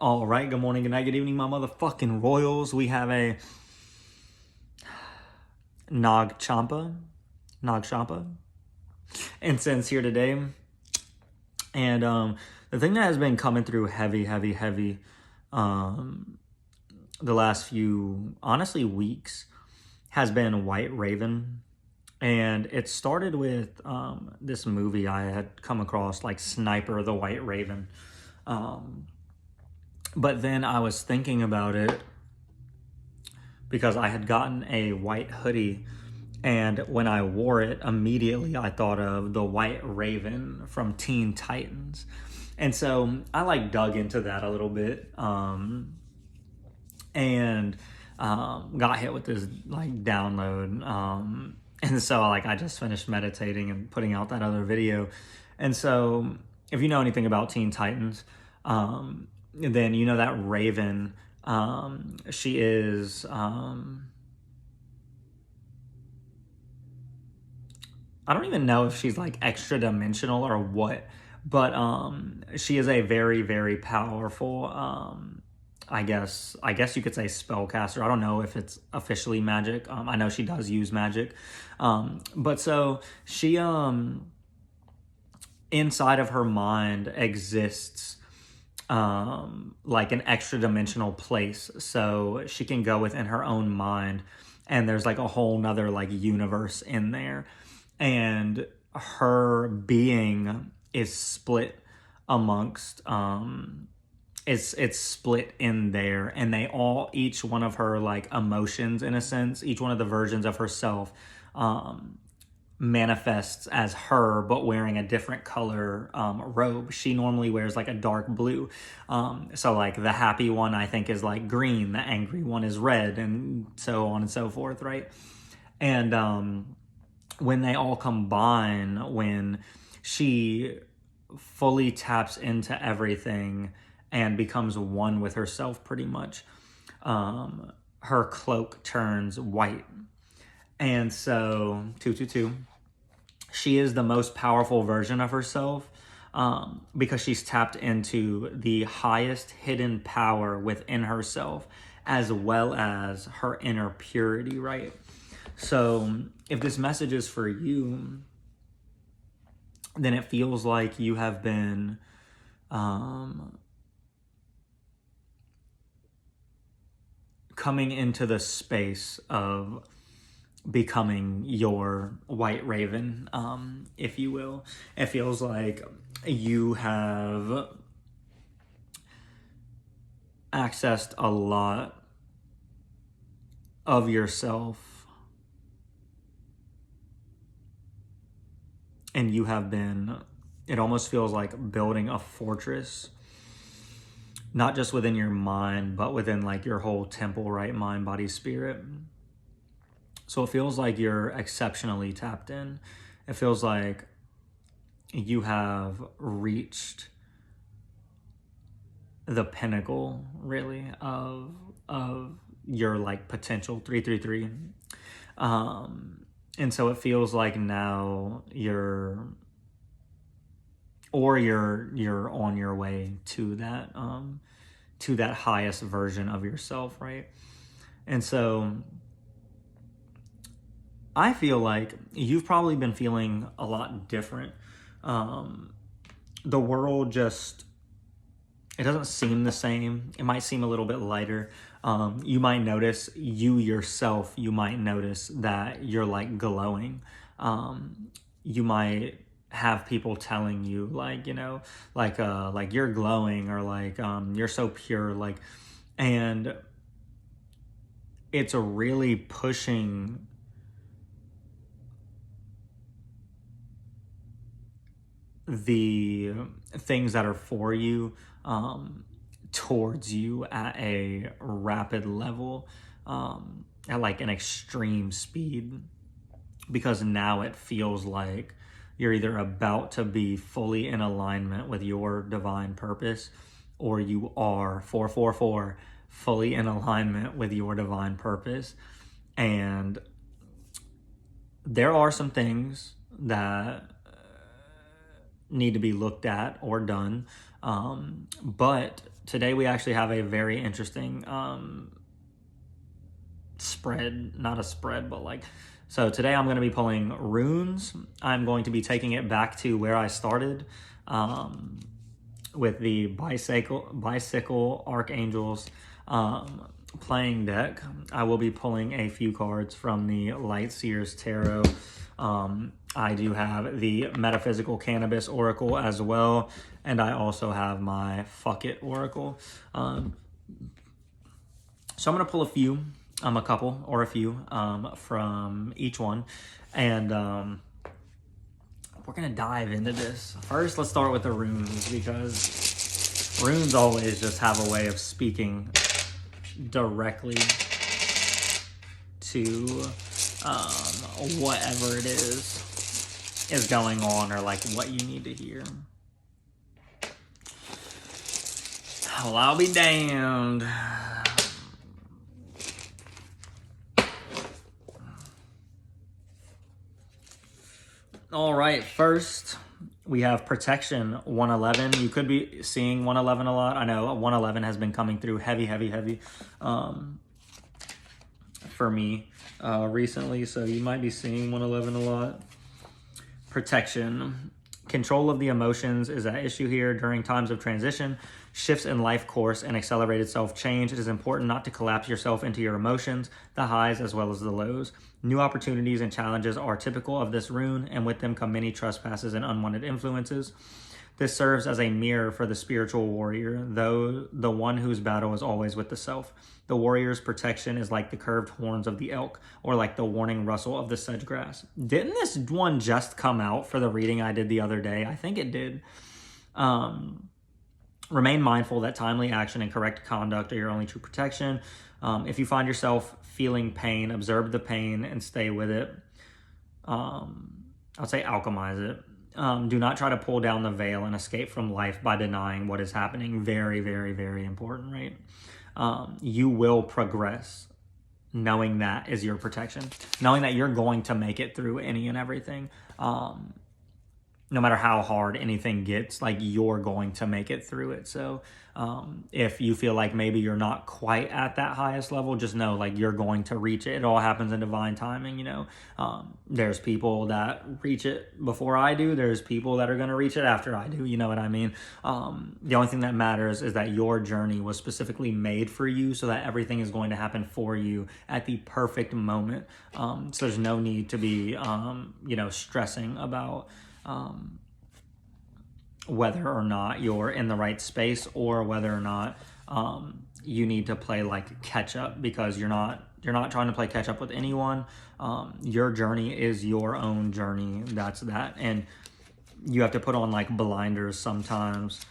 All right, good morning, good night, good evening, my motherfucking royals. We have a Nag Champa incense here today. And the thing that has been coming through heavy, the last few, honestly, weeks has been White Raven. And it started with this movie I had come across, like Sniper the White Raven. But then I was thinking about it because I had gotten a white hoodie, and when I wore it, immediately I thought of the White Raven from Teen Titans. And so I dug into that a little bit, and got hit with this download. And so I just finished meditating and putting out that other video. And so if you know anything about Teen Titans, then you know that Raven, she is I don't even know if she's extra dimensional or what, but she is a very, very powerful I guess you could say spellcaster. I don't know if it's officially magic. I know she does use magic. But so she inside of her mind exists an extra dimensional place, so she can go within her own mind, and there's a whole nother universe in there, and her being is split amongst it's split in there, and each one of her emotions, in a sense, each one of the versions of herself manifests as her, but wearing a different color robe. She normally wears a dark blue. So the happy one, I think, is green, the angry one is red, and so on and so forth, right? And when they all combine, when she fully taps into everything and becomes one with herself, pretty much, her cloak turns white. And so 222, she is the most powerful version of herself, because she's tapped into the highest hidden power within herself, as well as her inner purity, right? So if this message is for you, then it feels like you have been coming into the space of becoming your White Raven, if you will. It feels like you have accessed a lot of yourself, and you have been, it almost feels like building a fortress, not just within your mind, but within your whole temple, right? Mind, body, spirit. So it feels like you're exceptionally tapped in. It feels like you have reached the pinnacle, really, of your potential 333. And so it feels like now you're on your way to that highest version of yourself, right? And so I feel like you've probably been feeling a lot different. The world just, it doesn't seem the same. It might seem a little bit lighter. You might notice that you're glowing. You might have people telling you you're glowing, or you're so pure, and it's really pushing the things that are for you towards you at a rapid level, at an extreme speed, because now it feels like you're either about to be fully in alignment with your divine purpose, or you are 444 fully in alignment with your divine purpose. And there are some things that need to be looked at or done But today we actually have a very interesting spread, not a spread, but like, so today I'm going to be pulling runes. I'm going to be taking it back to where I started with the bicycle archangels playing deck. I will be pulling a few cards from the Light Seers Tarot. I do have the Metaphysical Cannabis Oracle as well, and I also have my Fuck It Oracle. So I'm going to pull a few, a couple or a few from each one, and we're going to dive into this. First, let's start with the runes, because runes always just have a way of speaking directly to whatever it is going on, or like what you need to hear. Well, I'll be damned. All right, first we have Protection 111. You could be seeing 111 a lot. I know 111 has been coming through heavy for me recently, so you might be seeing 111 a lot. Protection. Control of the emotions is at issue here. During times of transition, shifts in life course, and accelerated self-change, it is important not to collapse yourself into your emotions, the highs as well as the lows. New opportunities and challenges are typical of this rune, and with them come many trespasses and unwanted influences. This serves as a mirror for the spiritual warrior, though the one whose battle is always with the self. The warrior's protection is like the curved horns of the elk, or like the warning rustle of the sedge grass. Didn't this one just come out for the reading I did the other day? I think it did. Remain mindful that timely action and correct conduct are your only true protection. If you find yourself feeling pain, observe the pain and stay with it. I'll say alchemize it. Do not try to pull down the veil and escape from life by denying what is happening. Very, very, very important, right? You will progress, knowing that is your protection. Knowing that you're going to make it through any and everything. No matter how hard anything gets, like, you're going to make it through it. So if you feel like maybe you're not quite at that highest level, just know, like, you're going to reach it. It all happens in divine timing, you know. There's people that reach it before I do. There's people that are going to reach it after I do. You know what I mean? The only thing that matters is that your journey was specifically made for you, so that everything is going to happen for you at the perfect moment. So there's no need to be, stressing about whether or not you're in the right space, or whether or not you need to play like catch up, because you're not trying to play catch up with anyone. Your journey is your own journey. That's that. And you have to put on like blinders sometimes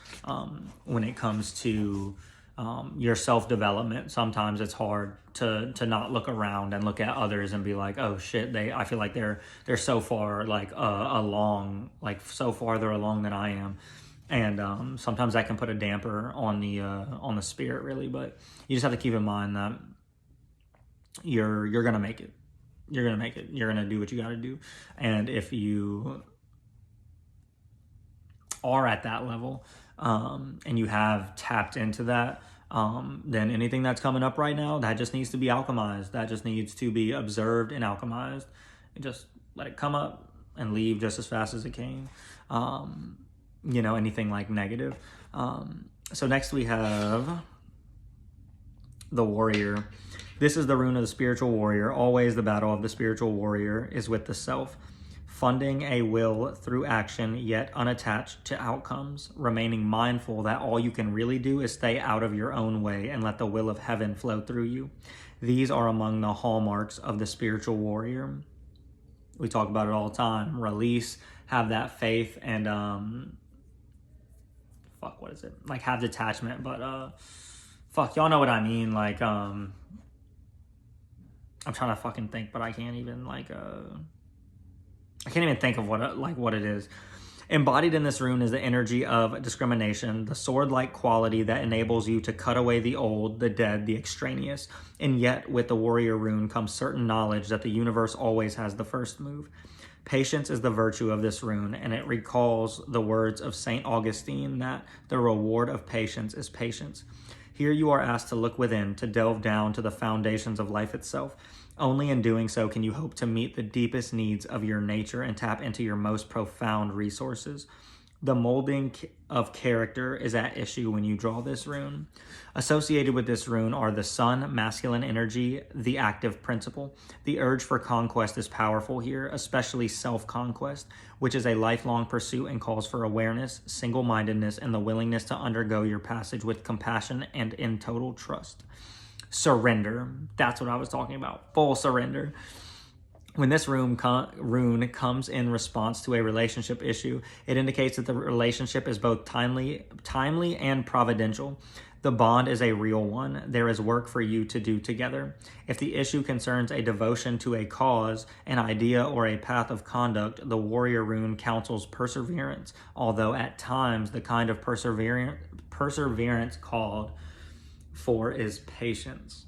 when it comes to your self-development. Sometimes it's hard to not look around and look at others and be like, oh shit, I feel like they're so far like along, like so farther along than I am. And sometimes that can put a damper on the spirit, really. But you just have to keep in mind that you're gonna make it. You're gonna make it. You're gonna do what you gotta do. And if you are at that level, and you have tapped into that, then anything that's coming up right now, that just needs to be alchemized. That just needs to be observed and alchemized. And just let it come up and leave just as fast as it came. Anything like negative. So next we have the warrior. This is the rune of the spiritual warrior. Always the battle of the spiritual warrior is with the self. Funding a will through action, yet unattached to outcomes, remaining mindful that all you can really do is stay out of your own way and let the will of heaven flow through you. These are among the hallmarks of the spiritual warrior. We talk about it all the time. Release, have that faith, and like, have detachment, but y'all know what I mean. Like, I'm trying to fucking think, but I can't even think of what it is. Embodied in this rune is the energy of discrimination, the sword-like quality that enables you to cut away the old, the dead, the extraneous. And yet, with the warrior rune comes certain knowledge that the universe always has the first move. Patience is the virtue of this rune, and it recalls the words of St. Augustine that the reward of patience is patience. Here you are asked to look within, to delve down to the foundations of life itself. Only in doing so can you hope to meet the deepest needs of your nature and tap into your most profound resources. The molding of character is at issue when you draw this rune. Associated with this rune are the sun, masculine energy, the active principle. The urge for conquest is powerful here, especially self-conquest, which is a lifelong pursuit and calls for awareness, single-mindedness, and the willingness to undergo your passage with compassion and in total trust. Surrender. That's what I was talking about. Full surrender. When this rune comes in response to a relationship issue, it indicates that the relationship is both timely and providential. The bond is a real one. There is work for you to do together. If the issue concerns a devotion to a cause, an idea, or a path of conduct, the warrior rune counsels perseverance, although at times the kind of perseverance called for is patience.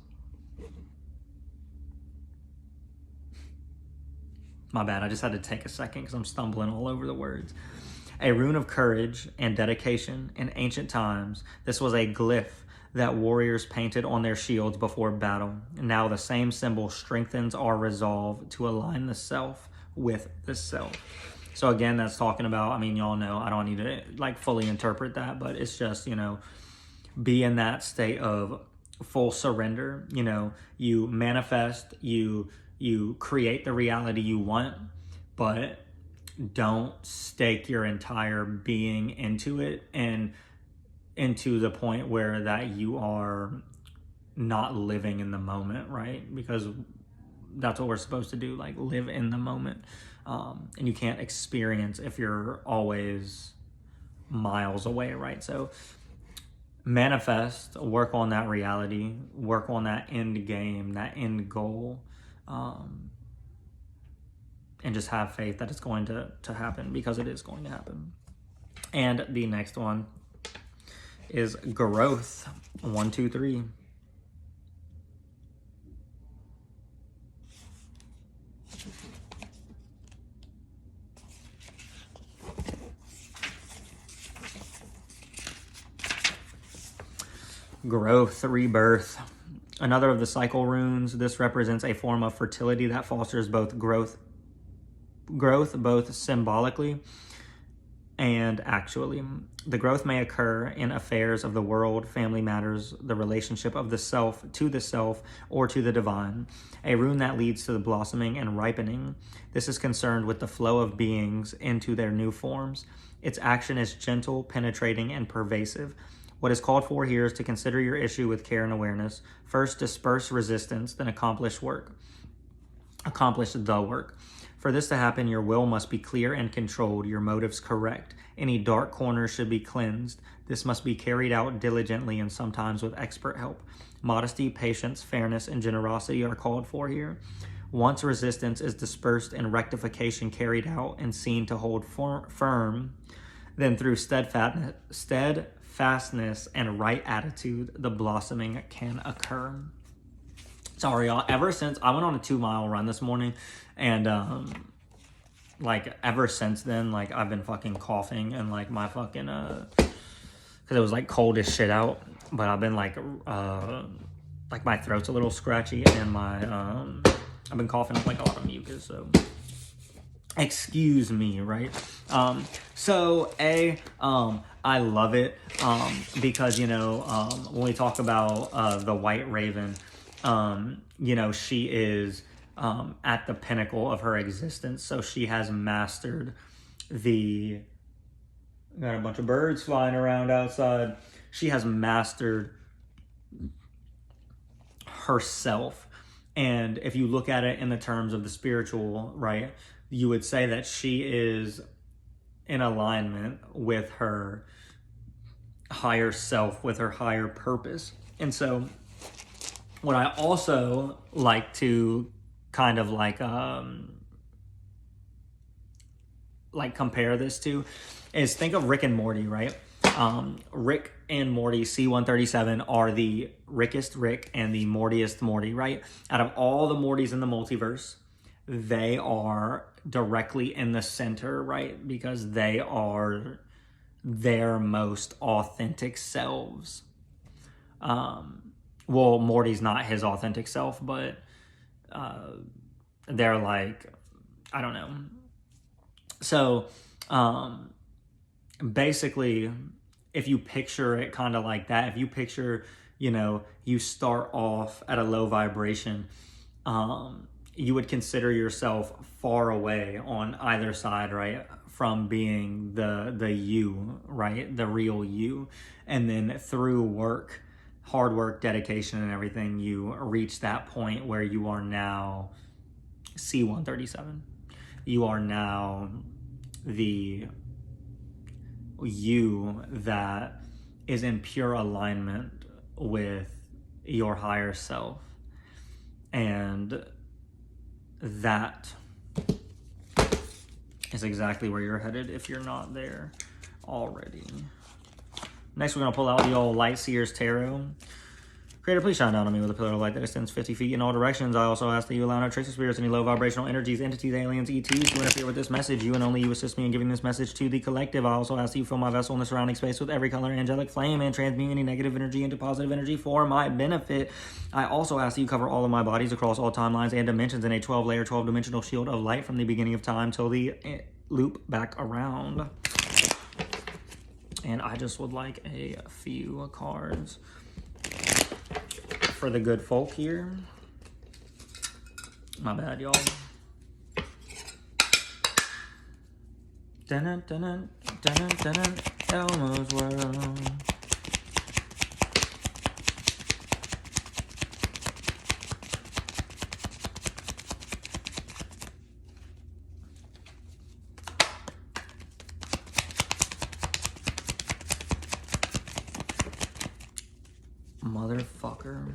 My bad, I just had to take a second because I'm stumbling all over the words. A rune of courage and dedication in ancient times. This was a glyph that warriors painted on their shields before battle. Now the same symbol strengthens our resolve to align the self with the self. So again, that's talking about, I mean, y'all know, I don't need to like fully interpret that, but it's just, you know, be in that state of full surrender. You know, you manifest, you create the reality you want, but don't stake your entire being into it and into the point where that you are not living in the moment, right? Because that's what we're supposed to do, like live in the moment. And you can't experience if you're always miles away, right? So manifest, work on that reality, work on that end game, that end goal. And just have faith that it's going to happen, because it is going to happen. And the next one is growth. 1, 2, 3. Growth, rebirth. Another of the cycle runes. This represents a form of fertility that fosters both growth both symbolically and actually. The growth may occur in affairs of the world, family matters, the relationship of the self, or to the divine. A rune that leads to the blossoming and ripening. This is concerned with the flow of beings into their new forms. Its action is gentle, penetrating, and pervasive. What is called for here is to consider your issue with care and awareness. First, disperse resistance, then accomplish the work. For this to happen, your will must be clear and controlled, your motives correct. Any dark corners should be cleansed. This must be carried out diligently and sometimes with expert help. Modesty, patience, fairness, and generosity are called for here. Once resistance is dispersed and rectification carried out and seen to hold firm, then through steadfastness and right attitude, the blossoming can occur. Sorry, y'all. Ever since I went on a 2-mile run this morning, and like ever since then, like I've been fucking coughing and like my fucking because it was like cold as shit out, but I've been like my throat's a little scratchy and my I've been coughing up like a lot of mucus, so excuse me, right? I love it because, you know, when we talk about the White Raven, you know, she is at the pinnacle of her existence. So she has mastered got a bunch of birds flying around outside. She has mastered herself. And if you look at it in the terms of the spiritual, right, you would say that she is in alignment with her higher self, with her higher purpose. And so what I also like to kind of like compare this to is think of Rick and Morty, right? Rick and Morty, C-137, are the Rickest Rick and the Mortiest Morty, right? Out of all the Mortys in the multiverse, they are directly in the center, right? Because they are their most authentic selves. Well, Morty's not his authentic self, but they're like, I don't know. So basically, if you picture it kind of like that, if you picture, you start off at a low vibration, you would consider yourself far away on either side, right, from being the you, right, the real you. And then through work, hard work, dedication, and everything, you reach that point where you are now C137. You are now the you that is in pure alignment with your higher self. And that is exactly where you're headed if you're not there already. Next, we're going to pull out the old Light Seers Tarot. Creator, please shine down on me with a pillar of light that extends 50 feet in all directions. I also ask that you allow no trace of spirits, any low vibrational energies, entities, aliens, ETs to interfere with this message. You and only you assist me in giving this message to the collective. I also ask that you fill my vessel in the surrounding space with every color angelic flame and transmute any negative energy into positive energy for my benefit. I also ask that you cover all of my bodies across all timelines and dimensions in a 12-layer, 12-dimensional shield of light from the beginning of time till the loop back around. And I just would like a few cards for the good folk here. My bad, y'all. Dun dun dun dun Elmo's World. Motherfucker.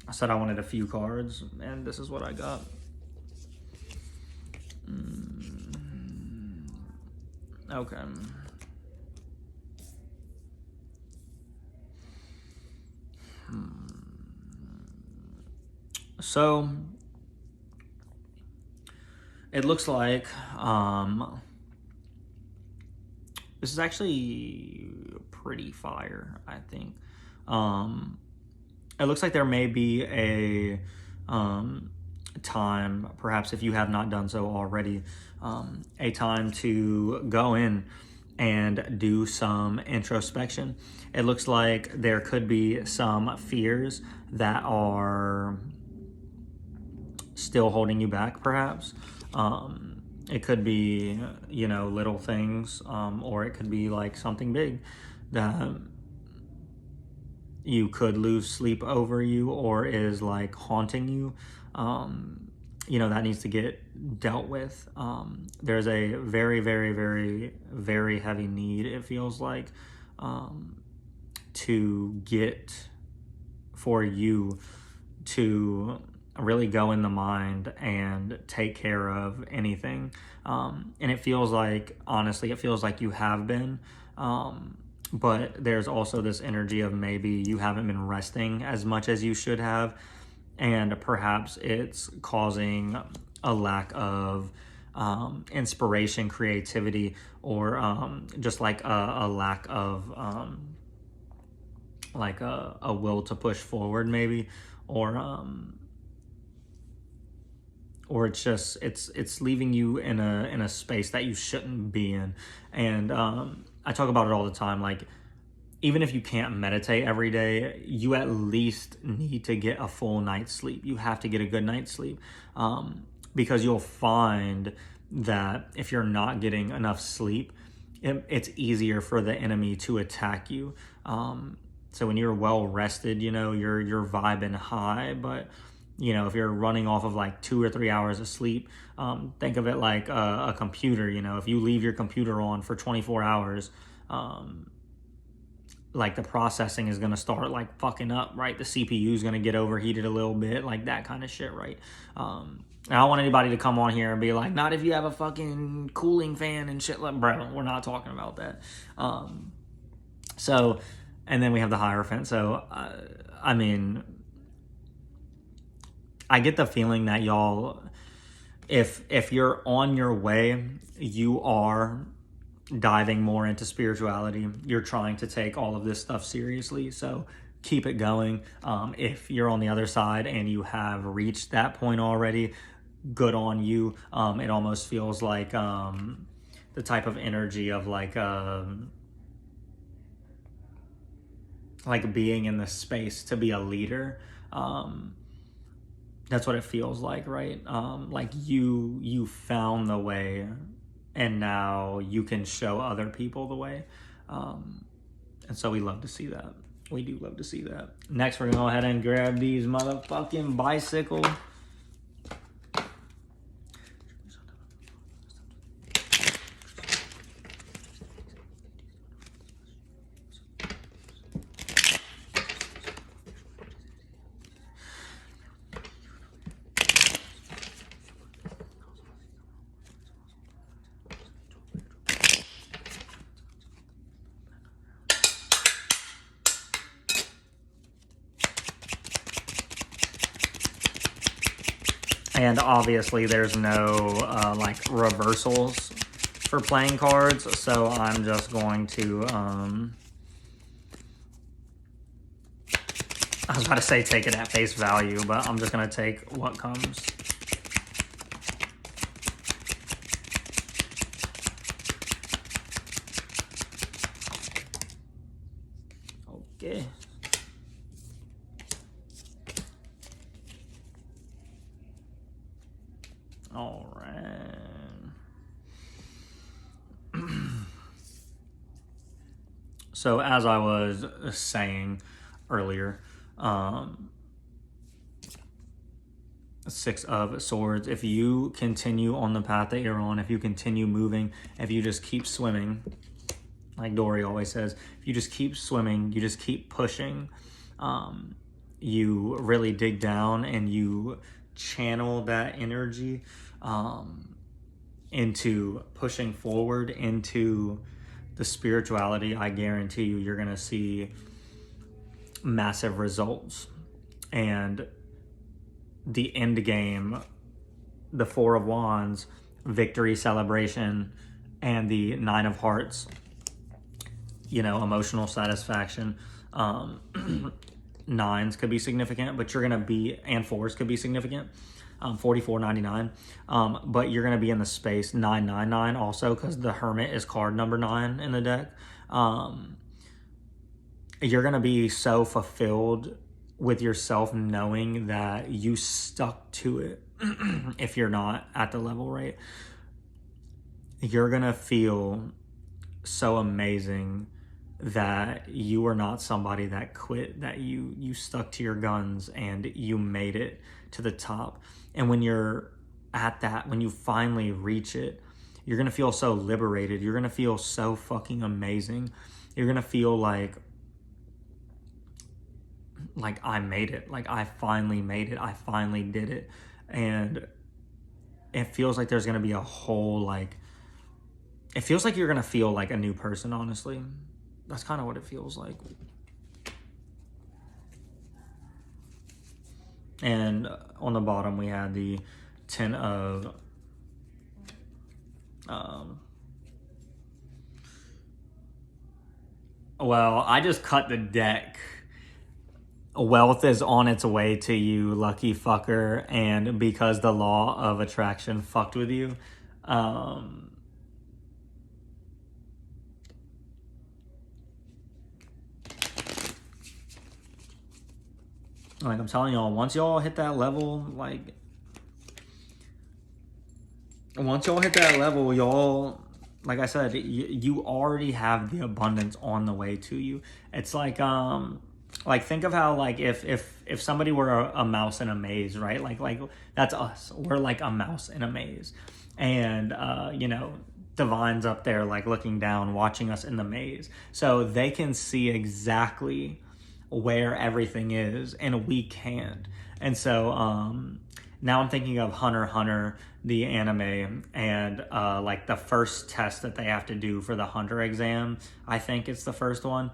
I said I wanted a few cards, and this is what I got. Okay. So, it looks like this is actually pretty fire, I think. It looks like there may be a time, perhaps if you have not done so already, a time to go in and do some introspection. It looks like there could be some fears that are still holding you back, perhaps. It could be, little things, or it could be like something big that you could lose sleep over you or is like haunting you. That needs to get dealt with. There's a very, very, very, very heavy need, it feels like, to get for you to really go in the mind and take care of anything. And it feels like, honestly, it feels like you have been. But there's also this energy of maybe you haven't been resting as much as you should have. And perhaps it's causing a lack of inspiration, creativity, or just like a lack of like a will to push forward, maybe, or it's just it's leaving you in a space that you shouldn't be in. And I talk about it all the time, like, even if you can't meditate every day, you at least need to get a full night's sleep. You have to get a good night's sleep, because you'll find that if you're not getting enough sleep, it's easier for the enemy to attack you. So when you're well rested, you're vibing high. But if you're running off of like 2 or 3 hours of sleep, think of it like a computer. If you leave your computer on for 24 hours, like the processing is going to start like fucking up, right? The CPU is going to get overheated a little bit, like that kind of shit, right? I don't want anybody to come on here and be like, not if you have a fucking cooling fan and shit. Like, bro, we're not talking about that. So, and then we have the Hierophant. So, I get the feeling that y'all, if you're on your way, you are diving more into spirituality. You're trying to take all of this stuff seriously. So keep it going. If you're on the other side and you have reached that point already, good on you. It almost feels like the type of energy of like being in the space to be a leader. That's what it feels like, right? Like you found the way, and now you can show other people the way. And so we love to see that. We do love to see that. Next, we're gonna go ahead and grab these motherfucking bicycle. And obviously there's no like reversals for playing cards, so I'm just going to I was about to say take it at face value, but I'm just gonna take what comes. Okay. All right. So as I was saying earlier, Six of Swords, if you continue on the path that you're on, if you continue moving, if you just keep swimming, like Dory always says, if you just keep swimming, you just keep pushing, you really dig down and you channel that energy into pushing forward into the spirituality, I guarantee you, you're going to see massive results. And the end game, the Four of Wands, victory, celebration, and the Nine of Hearts, you know, emotional satisfaction. Nines could be significant, but you're going to be, and fours could be significant. 44.99, but you're going to be in the space 999 also, because the Hermit is card number 9 in the deck. You're going to be so fulfilled with yourself knowing that you stuck to it. If you're not at the level, right? You're going to feel so amazing that you are not somebody that quit, that you stuck to your guns and you made it to the top. And when you're at that, when you finally reach it, you're going to feel so liberated. You're going to feel so fucking amazing. You're going to feel like I made it. Like I finally made it. I finally did it. And it feels like there's going to be a whole, like, it feels like you're going to feel like a new person, honestly. That's kind of what it feels like. And on the bottom, we had the 10 of well, I just cut the deck. Wealth is on its way to you, lucky fucker. And because the law of attraction fucked with you, like I'm telling y'all, once y'all hit that level, y'all, like I said, you already have the abundance on the way to you. It's like think of how, like, if somebody were a mouse in a maze, right? Like that's us. We're like a mouse in a maze. And, you know, Divine's up there, like, looking down, watching us in the maze. So they can see exactly where everything is, and we can't. And so now I'm thinking of Hunter x Hunter, the anime, and like the first test that they have to do for the Hunter exam, I think it's the first one,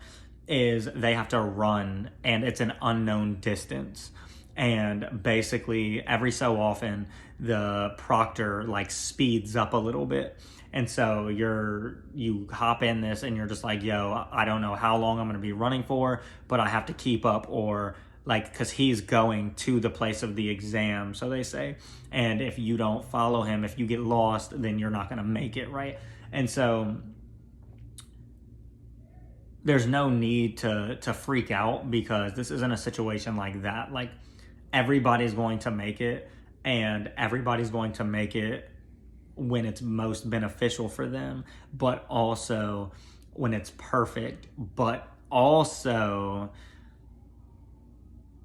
is they have to run, and it's an unknown distance. and basically every so often the proctor like speeds up a little bit, and so you hop in this and you're just like, yo, I don't know how long I'm going to be running for, but I have to keep up, or like, because he's going to the place of the exam, so they say, and if you don't follow him, if you get lost, then you're not going to make it, right? And so there's no need to freak out, because this isn't a situation like that. Like, everybody's going to make it, and everybody's going to make it when it's most beneficial for them, but also when it's perfect. But also,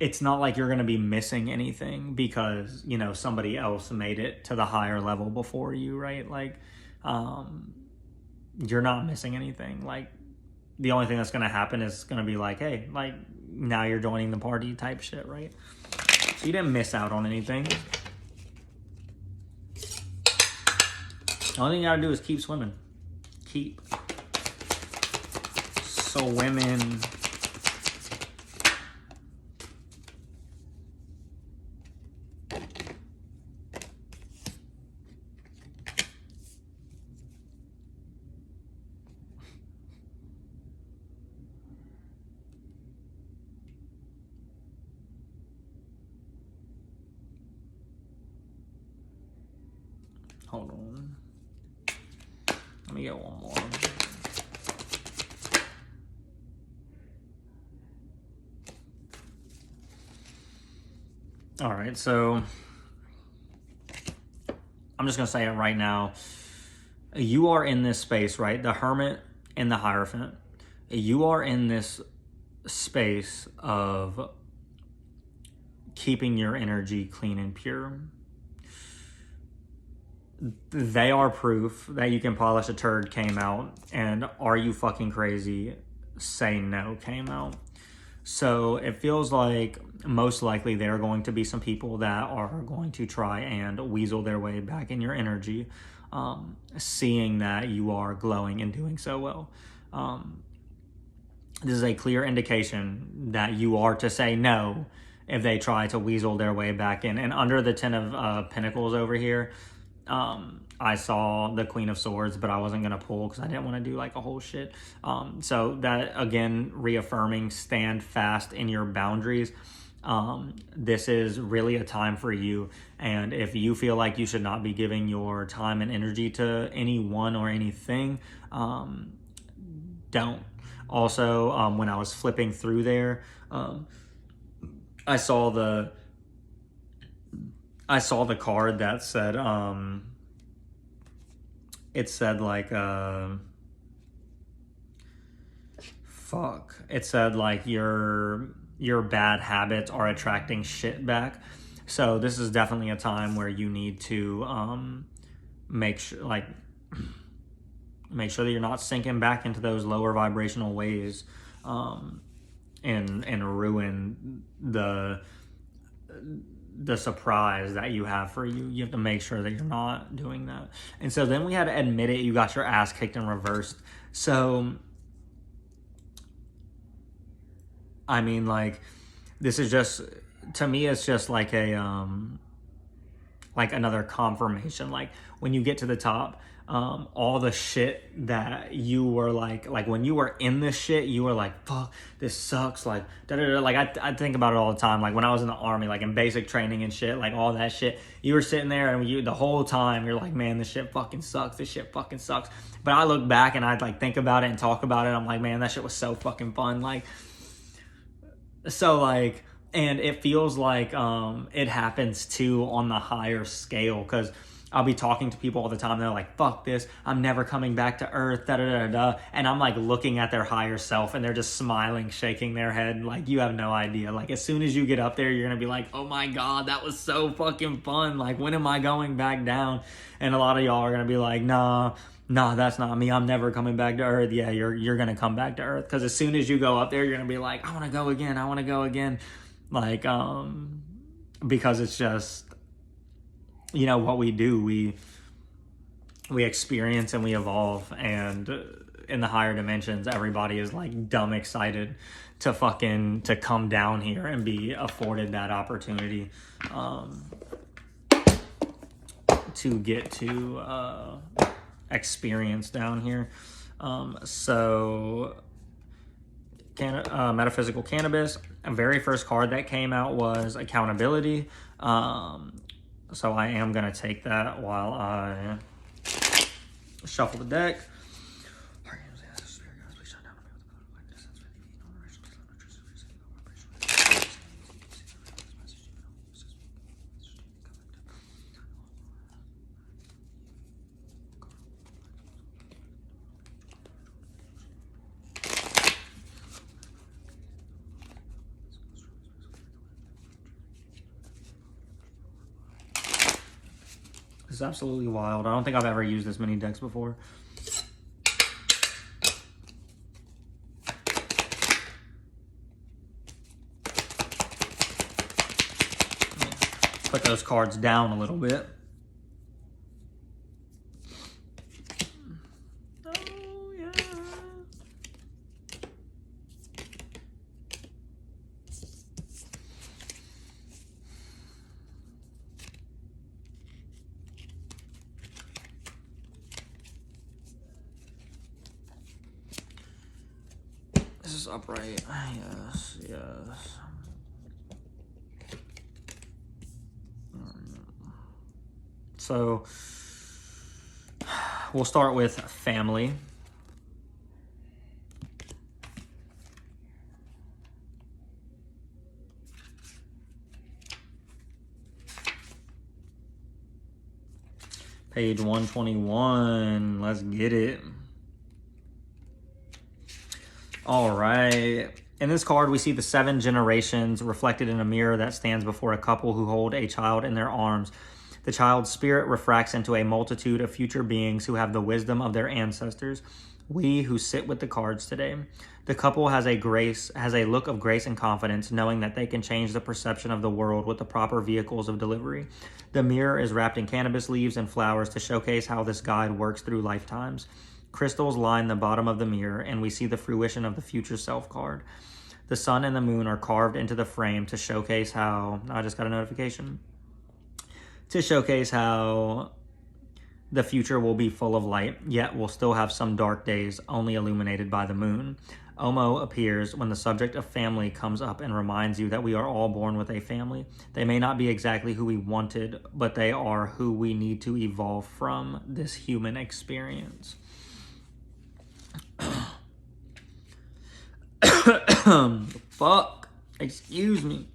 it's not like you're going to be missing anything because, you know, somebody else made it to the higher level before you, right? Like, you're not missing anything. Like, the only thing that's going to happen is going to be like, hey, like, now you're joining the party type shit, right? So you didn't miss out on anything. The only thing you gotta do is keep swimming. Keep swimming. Hold on. Let me get one more. All right, so I'm just going to say it right now. You are in this space, right? The Hermit and the Hierophant. You are in this space of keeping your energy clean and pure. They are proof that you can polish a turd came out, and Are You Fucking Crazy? Say No came out. So it feels like most likely there are going to be some people that are going to try and weasel their way back in your energy, seeing that you are glowing and doing so well. This is a clear indication that you are to say no if they try to weasel their way back in. And under the Ten of Pentacles over here, I saw the Queen of Swords, but I wasn't going to pull because I didn't want to do like a whole shit. So that, again, reaffirming, stand fast in your boundaries. This is really a time for you. And if you feel like you should not be giving your time and energy to anyone or anything, don't. Also, when I was flipping through there, I saw the card that said, it said like, it said like your bad habits are attracting shit back. So this is definitely a time where you need to make sure that you're not sinking back into those lower vibrational ways, and ruin the surprise that you have for you. You have to make sure that you're not doing that. And so then we had to admit it. You got your ass kicked and reversed. So, I mean, like, this is just, to me, it's just like like another confirmation. Like, when you get to the top, all the shit that you were like when you were in this shit, you were like, fuck, this sucks, like, da-da-da. Like, I think about it all the time. Like, when I was in the army, like in basic training and shit, like all that shit, you were sitting there and the whole time you're like, man, this shit fucking sucks, but I look back and I'd like think about it and talk about it, I'm like, man, that shit was so fucking fun. Like, so like, and it feels like it happens too on the higher scale, because I'll be talking to people all the time. They're like, fuck this, I'm never coming back to Earth, da-da-da-da. And I'm like looking at their higher self and they're just smiling, shaking their head. Like, you have no idea. Like, as soon as you get up there, you're going to be like, oh my God, that was so fucking fun. Like, when am I going back down? And a lot of y'all are going to be like, nah, that's not me. I'm never coming back to Earth. Yeah, you're going to come back to Earth. Because as soon as you go up there, you're going to be like, I want to go again. Like, because it's just, you know, what we do, we experience and we evolve, and in the higher dimensions, everybody is like dumb excited to come down here and be afforded that opportunity to get to experience down here. So metaphysical cannabis. A very first card that came out was accountability. So I am going to take that while I shuffle the deck. This is absolutely wild. I don't think I've ever used this many decks before. Put those cards down a little bit. Oh, yeah. This is upright. Yes, yes. So we'll start with family. Page 121. Let's get it. All right. In this card, we see the 7 generations reflected in a mirror that stands before a couple who hold a child in their arms. The child's spirit refracts into a multitude of future beings who have the wisdom of their ancestors. We who sit with the cards today. The couple has a look of grace and confidence, knowing that they can change the perception of the world with the proper vehicles of delivery. The mirror is wrapped in cannabis leaves and flowers to showcase how this guide works through lifetimes. Crystals line the bottom of the mirror, and we see the fruition of the future self card. The sun and the moon are carved into the frame to showcase how... I just got a notification. To showcase how the future will be full of light, yet will still have some dark days, only illuminated by the moon. Omo appears when the subject of family comes up and reminds you that we are all born with a family. They may not be exactly who we wanted, but they are who we need to evolve from this human experience. Fuck. Excuse me.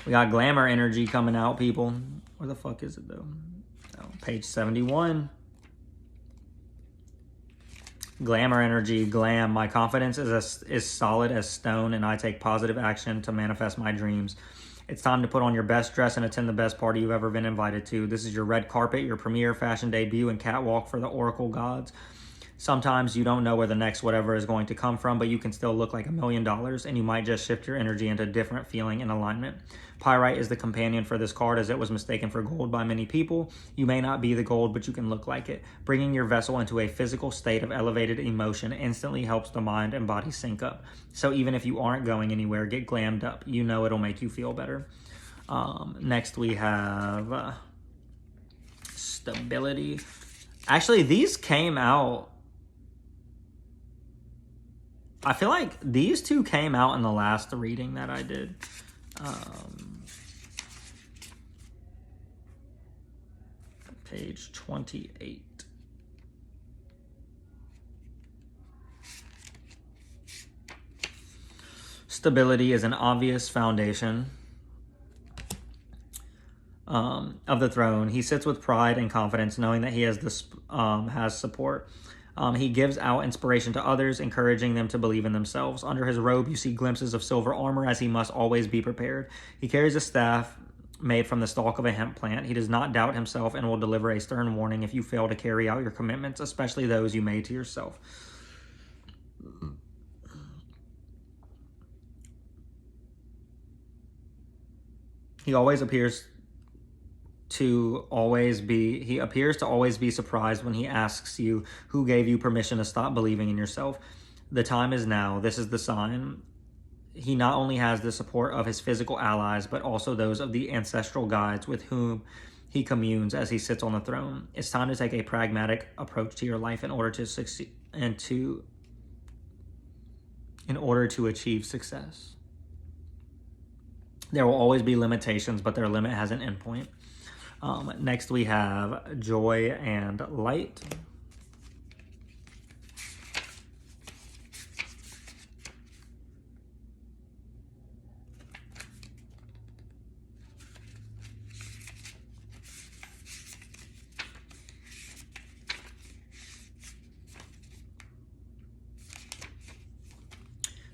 We got glamour energy coming out, people. Where the fuck is it, though? Oh, page 71. Glamour energy, glam. My confidence is solid as stone, and I take positive action to manifest my dreams. It's time to put on your best dress and attend the best party you've ever been invited to. This is your red carpet, your premiere, fashion debut, and catwalk for the Oracle gods. Sometimes you don't know where the next whatever is going to come from, but you can still look like $1 million, and you might just shift your energy into a different feeling and alignment. Pyrite is the companion for this card, as it was mistaken for gold by many people. You may not be the gold, but you can look like it. Bringing your vessel into a physical state of elevated emotion instantly helps the mind and body sync up. So even if you aren't going anywhere, get glammed up. You know it'll make you feel better. Next we have stability. Actually, these came out... I feel like these two came out in the last reading that I did. Page 28. Stability is an obvious foundation of the throne. He sits with pride and confidence, knowing that he has support. He gives out inspiration to others, encouraging them to believe in themselves. Under his robe, you see glimpses of silver armor, as he must always be prepared. He carries a staff made from the stalk of a hemp plant. He does not doubt himself and will deliver a stern warning if you fail to carry out your commitments, especially those you made to yourself. He always appears to always be surprised when he asks you who gave you permission to stop believing in yourself. The time is now. This is the sign. He not only has the support of his physical allies, but also those of the ancestral guides with whom he communes as he sits on the throne. It's time to take a pragmatic approach to your life in order to succeed and in order to achieve success. There will always be limitations, but their limit has an endpoint. Next, we have joy and light.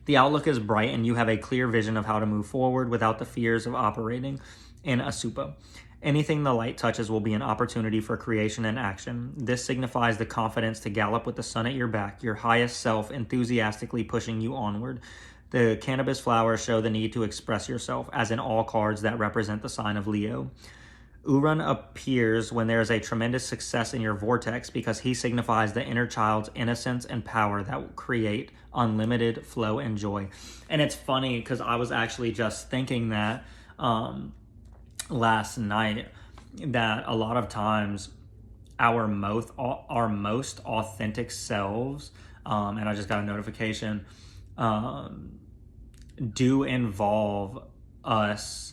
The outlook is bright and you have a clear vision of how to move forward without the fears of operating in Asupa. Anything the light touches will be an opportunity for creation and action. This signifies the confidence to gallop with the sun at your back, your highest self enthusiastically pushing you onward. The cannabis flowers show the need to express yourself, as in all cards that represent the sign of Leo. Urun appears when there is a tremendous success in your vortex because he signifies the inner child's innocence and power that will create unlimited flow and joy. And it's funny because I was actually just thinking that last night, that a lot of times our most authentic selves, and I just got a notification, do involve us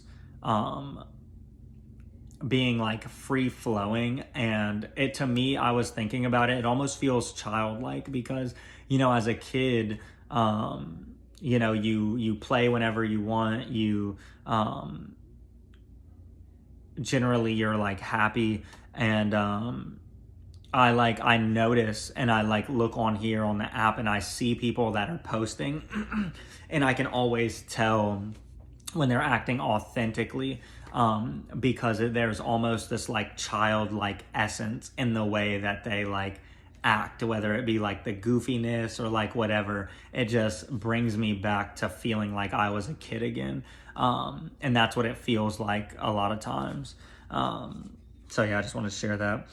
being like free flowing. And it, to me, I was thinking about it, it almost feels childlike because, you know, as a kid, you know, you play whenever you want, you generally you're like happy. And I notice and I like look on here on the app and I see people that are posting and I can always tell when they're acting authentically, because there's almost this like childlike essence in the way that they like act, whether it be like the goofiness or like whatever. It just brings me back to feeling like I was a kid again, and that's what it feels like a lot of times. So yeah, I just wanted to share that.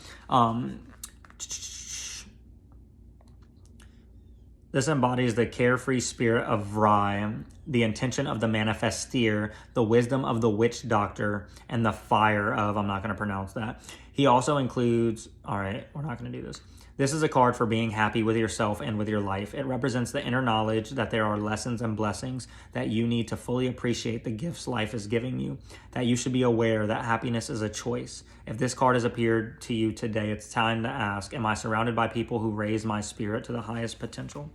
This embodies the carefree spirit of Rye, the intention of the manifesteer, the wisdom of the witch doctor, and the fire of, I'm not going to pronounce that. He also includes, all right, we're not going to do this. This is a card for being happy with yourself and with your life. It represents the inner knowledge that there are lessons and blessings that you need to fully appreciate the gifts life is giving you, that you should be aware that happiness is a choice. If this card has appeared to you today, it's time to ask, am I surrounded by people who raise my spirit to the highest potential?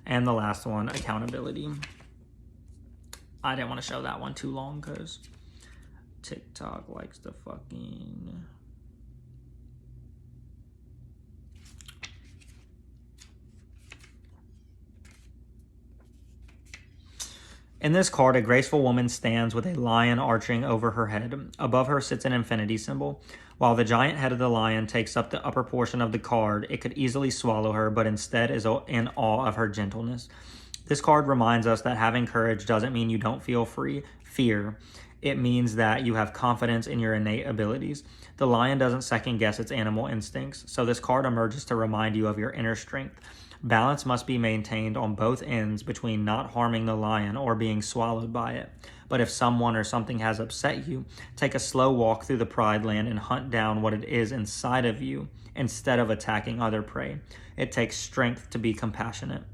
And the last one, accountability. I didn't want to show that one too long because TikTok likes to fucking... In this card, a graceful woman stands with a lion arching over her head. Above her sits an infinity symbol. While the giant head of the lion takes up the upper portion of the card, it could easily swallow her, but instead is in awe of her gentleness. This card reminds us that having courage doesn't mean you don't feel fear. It means that you have confidence in your innate abilities. The lion doesn't second guess its animal instincts, so this card emerges to remind you of your inner strength. Balance must be maintained on both ends between not harming the lion or being swallowed by it. But if someone or something has upset you, take a slow walk through the Pride Land and hunt down what it is inside of you instead of attacking other prey. It takes strength to be compassionate.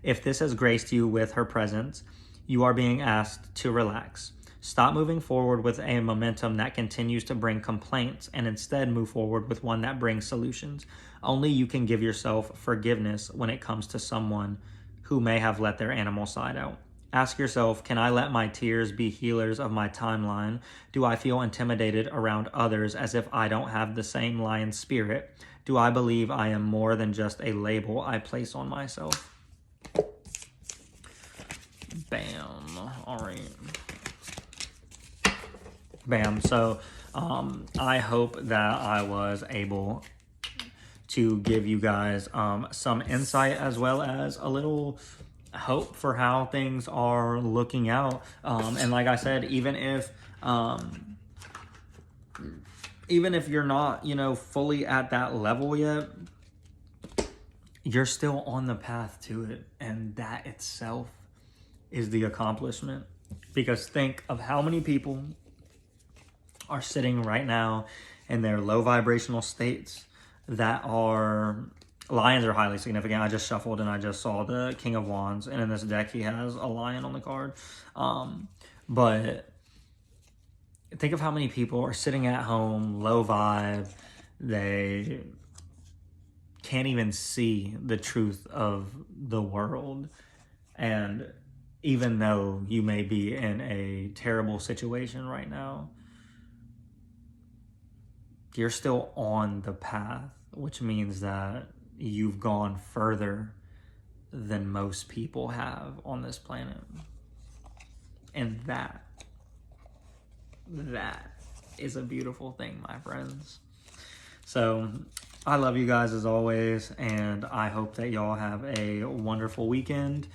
If this has graced you with her presence, you are being asked to relax. Stop moving forward with a momentum that continues to bring complaints and instead move forward with one that brings solutions. Only you can give yourself forgiveness when it comes to someone who may have let their animal side out. Ask yourself, can I let my tears be healers of my timeline? Do I feel intimidated around others as if I don't have the same lion spirit? Do I believe I am more than just a label I place on myself? Bam. All right. Bam. So I hope that I was able to give you guys some insight as well as a little hope for how things are looking out. And like I said, even if even if you're not, you know, fully at that level yet, you're still on the path to it. And that itself is the accomplishment. Because think of how many people are sitting right now in their low vibrational states that are... Lions are highly significant. I just shuffled and I just saw the King of Wands, and in this deck he has a lion on the card. But think of how many people are sitting at home, low vibe. They can't even see the truth of the world. And even though you may be in a terrible situation right now, you're still on the path, which means that you've gone further than most people have on this planet. And that is a beautiful thing, my friends. So I love you guys as always, and I hope that y'all have a wonderful weekend.